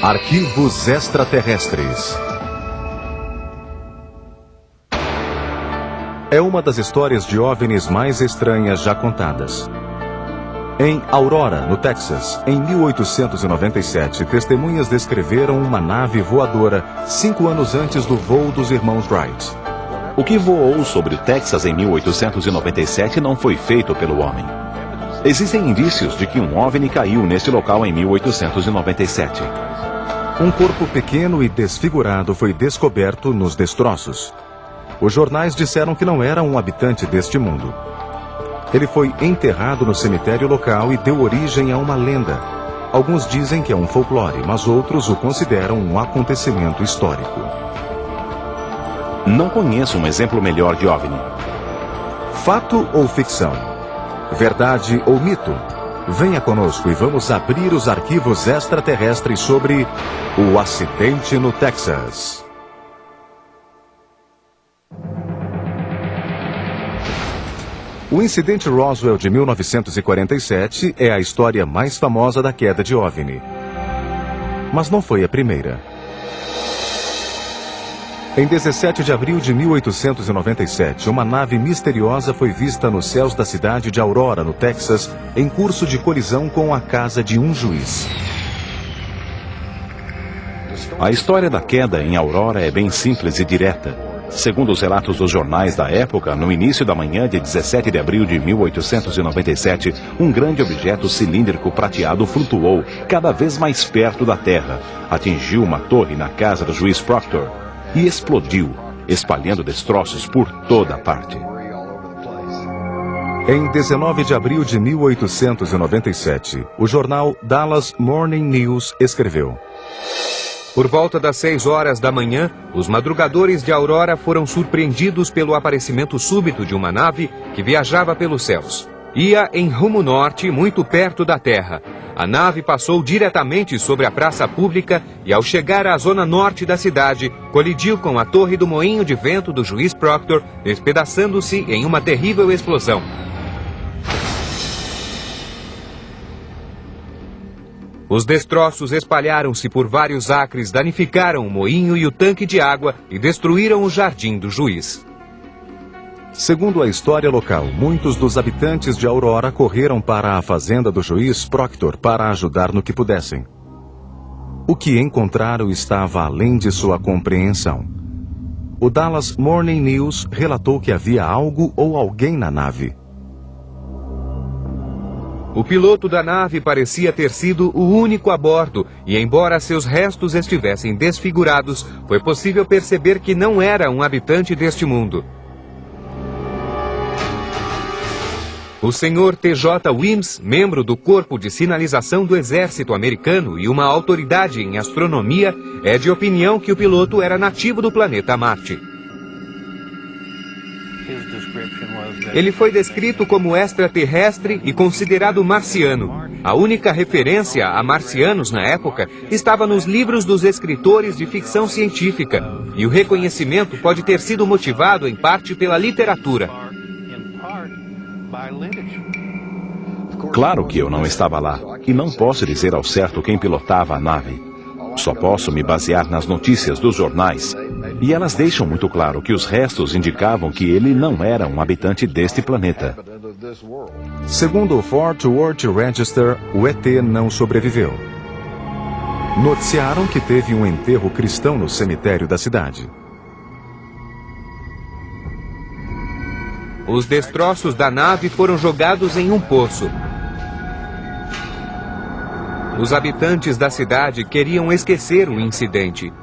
Arquivos extraterrestres. É uma das histórias de OVNIs mais estranhas já contadas. Em Aurora, no Texas, em 1897, testemunhas descreveram uma nave voadora 5 anos antes do voo dos irmãos Wright. O que voou sobre o Texas em 1897 não foi feito pelo homem. Existem indícios de que um OVNI caiu neste local em 1897. Um corpo pequeno e desfigurado foi descoberto nos destroços. Os jornais disseram que não era um habitante deste mundo. Ele foi enterrado no cemitério local e deu origem a uma lenda. Alguns dizem que é um folclore, mas outros o consideram um acontecimento histórico. Não conheço um exemplo melhor de OVNI. Fato ou ficção? Verdade ou mito? Venha conosco e vamos abrir os arquivos extraterrestres sobre o acidente no Texas. O incidente Roswell de 1947 é a história mais famosa da queda de OVNI. Mas não foi a primeira. Em 17 de abril de 1897, uma nave misteriosa foi vista nos céus da cidade de Aurora, no Texas, em curso de colisão com a casa de um juiz. A história da queda em Aurora é bem simples e direta. Segundo os relatos dos jornais da época, no início da manhã de 17 de abril de 1897, um grande objeto cilíndrico prateado flutuou cada vez mais perto da Terra, atingiu uma torre na casa do juiz Proctor e explodiu, espalhando destroços por toda a parte. Em 19 de abril de 1897, o jornal Dallas Morning News escreveu: Por volta das 6 horas da manhã, os madrugadores de Aurora foram surpreendidos pelo aparecimento súbito de uma nave que viajava pelos céus. Ia em rumo norte, muito perto da Terra. A nave passou diretamente sobre a praça pública e, ao chegar à zona norte da cidade, colidiu com a torre do moinho de vento do juiz Proctor, despedaçando-se em uma terrível explosão. Os destroços espalharam-se por vários acres, danificaram o moinho e o tanque de água e destruíram o jardim do juiz. Segundo a história local, muitos dos habitantes de Aurora correram para a fazenda do juiz Proctor para ajudar no que pudessem. O que encontraram estava além de sua compreensão. O Dallas Morning News relatou que havia algo ou alguém na nave. O piloto da nave parecia ter sido o único a bordo, e embora seus restos estivessem desfigurados, foi possível perceber que não era um habitante deste mundo. O Sr. T.J. Wims, membro do Corpo de Sinalização do Exército Americano e uma autoridade em astronomia, é de opinião que o piloto era nativo do planeta Marte. Ele foi descrito como extraterrestre e considerado marciano. A única referência a marcianos na época estava nos livros dos escritores de ficção científica, e o reconhecimento pode ter sido motivado em parte pela literatura. Claro que eu não estava lá, e não posso dizer ao certo quem pilotava a nave. Só posso me basear nas notícias dos jornais, e elas deixam muito claro que os restos indicavam que ele não era um habitante deste planeta. Segundo o Fort Worth Register, o ET não sobreviveu. Noticiaram que teve um enterro cristão no cemitério da cidade. Os destroços da nave foram jogados em um poço. Os habitantes da cidade queriam esquecer o incidente.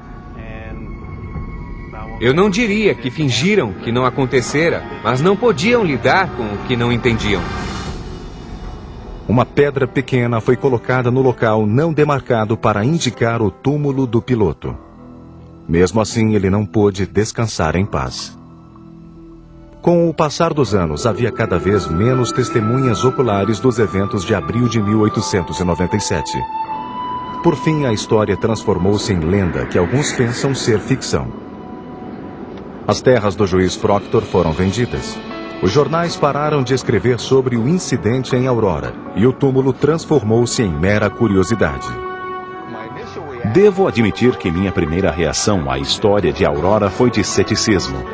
Eu não diria que fingiram que não acontecera, mas não podiam lidar com o que não entendiam. Uma pedra pequena foi colocada no local não demarcado para indicar o túmulo do piloto. Mesmo assim, ele não pôde descansar em paz. Com o passar dos anos, havia cada vez menos testemunhas oculares dos eventos de abril de 1897. Por fim, a história transformou-se em lenda que alguns pensam ser ficção. As terras do juiz Proctor foram vendidas. Os jornais pararam de escrever sobre o incidente em Aurora e o túmulo transformou-se em mera curiosidade. Devo admitir que minha primeira reação à história de Aurora foi de ceticismo.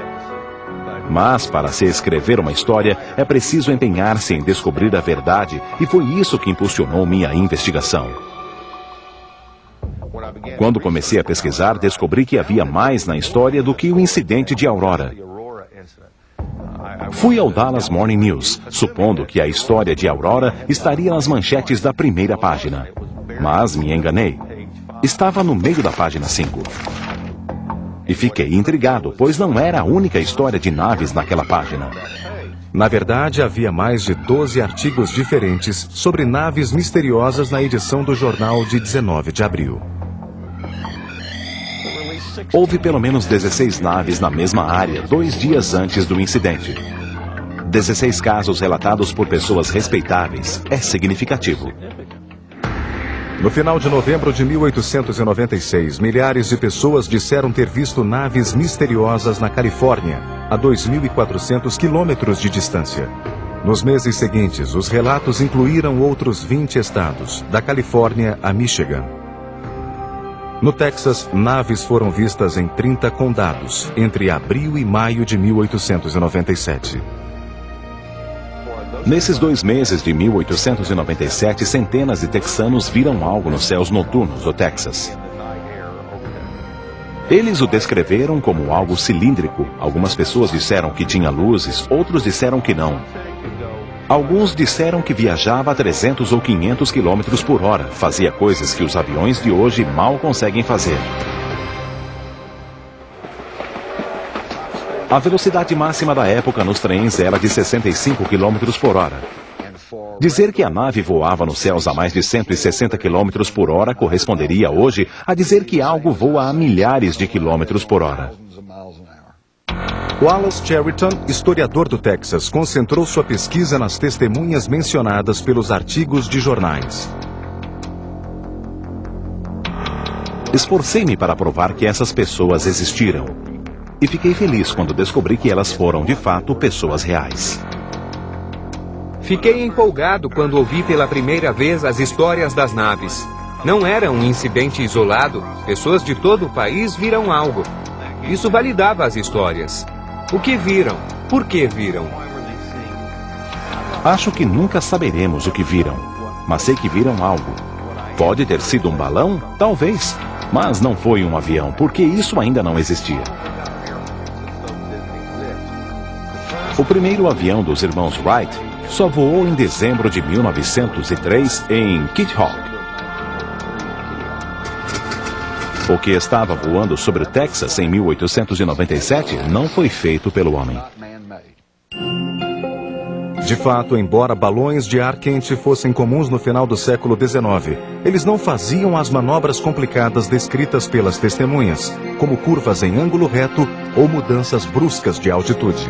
Mas, para se escrever uma história, é preciso empenhar-se em descobrir a verdade, e foi isso que impulsionou minha investigação. Quando comecei a pesquisar, descobri que havia mais na história do que o incidente de Aurora. Fui ao Dallas Morning News, supondo que a história de Aurora estaria nas manchetes da primeira página. Mas me enganei. Estava no meio da página 5. E fiquei intrigado, pois não era a única história de naves naquela página. Na verdade, havia mais de 12 artigos diferentes sobre naves misteriosas na edição do jornal de 19 de abril. Houve pelo menos 16 naves na mesma área 2 dias antes do incidente. 16 casos relatados por pessoas respeitáveis. É significativo. No final de novembro de 1896, milhares de pessoas disseram ter visto naves misteriosas na Califórnia, a 2.400 quilômetros de distância. Nos meses seguintes, os relatos incluíram outros 20 estados, da Califórnia a Michigan. No Texas, naves foram vistas em 30 condados, entre abril e maio de 1897. Nesses 2 meses de 1897, centenas de texanos viram algo nos céus noturnos do Texas. Eles o descreveram como algo cilíndrico. Algumas pessoas disseram que tinha luzes, outros disseram que não. Alguns disseram que viajava a 300 ou 500 km por hora, fazia coisas que os aviões de hoje mal conseguem fazer. A velocidade máxima da época nos trens era de 65 km por hora. Dizer que a nave voava nos céus a mais de 160 km por hora corresponderia hoje a dizer que algo voa a milhares de quilômetros por hora. Wallace Cheriton, historiador do Texas, concentrou sua pesquisa nas testemunhas mencionadas pelos artigos de jornais. Esforcei-me para provar que essas pessoas existiram. E fiquei feliz quando descobri que elas foram, de fato, pessoas reais. Fiquei empolgado quando ouvi pela primeira vez as histórias das naves. Não era um incidente isolado, pessoas de todo o país viram algo. Isso validava as histórias. O que viram? Por que viram? Acho que nunca saberemos o que viram, mas sei que viram algo. Pode ter sido um balão? Talvez. Mas não foi um avião, porque isso ainda não existia. O primeiro avião dos irmãos Wright só voou em dezembro de 1903 em Kitty Hawk. O que estava voando sobre o Texas em 1897 não foi feito pelo homem. De fato, embora balões de ar quente fossem comuns no final do século XIX, eles não faziam as manobras complicadas descritas pelas testemunhas, como curvas em ângulo reto ou mudanças bruscas de altitude.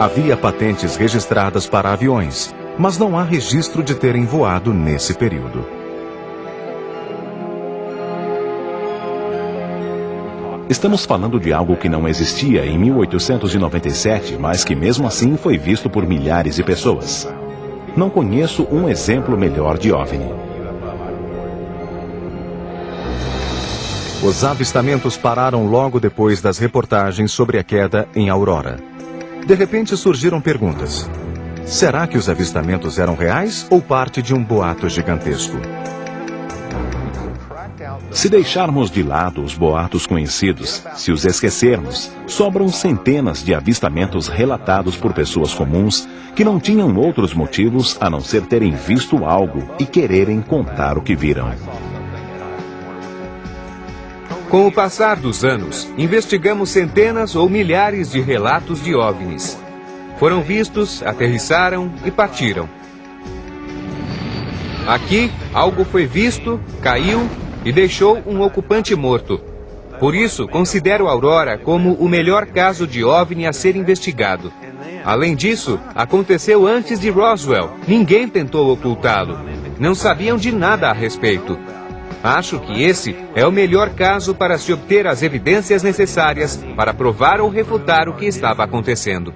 Havia patentes registradas para aviões, mas não há registro de terem voado nesse período. Estamos falando de algo que não existia em 1897, mas que mesmo assim foi visto por milhares de pessoas. Não conheço um exemplo melhor de OVNI. Os avistamentos pararam logo depois das reportagens sobre a queda em Aurora. De repente surgiram perguntas. Será que os avistamentos eram reais ou parte de um boato gigantesco? Se deixarmos de lado os boatos conhecidos, se os esquecermos, sobram centenas de avistamentos relatados por pessoas comuns que não tinham outros motivos a não ser terem visto algo e quererem contar o que viram. Com o passar dos anos, investigamos centenas ou milhares de relatos de OVNIs. Foram vistos, aterrissaram e partiram. Aqui, algo foi visto, caiu e deixou um ocupante morto. Por isso, considero Aurora como o melhor caso de OVNI a ser investigado. Além disso, aconteceu antes de Roswell. Ninguém tentou ocultá-lo. Não sabiam de nada a respeito. Acho que esse é o melhor caso para se obter as evidências necessárias para provar ou refutar o que estava acontecendo.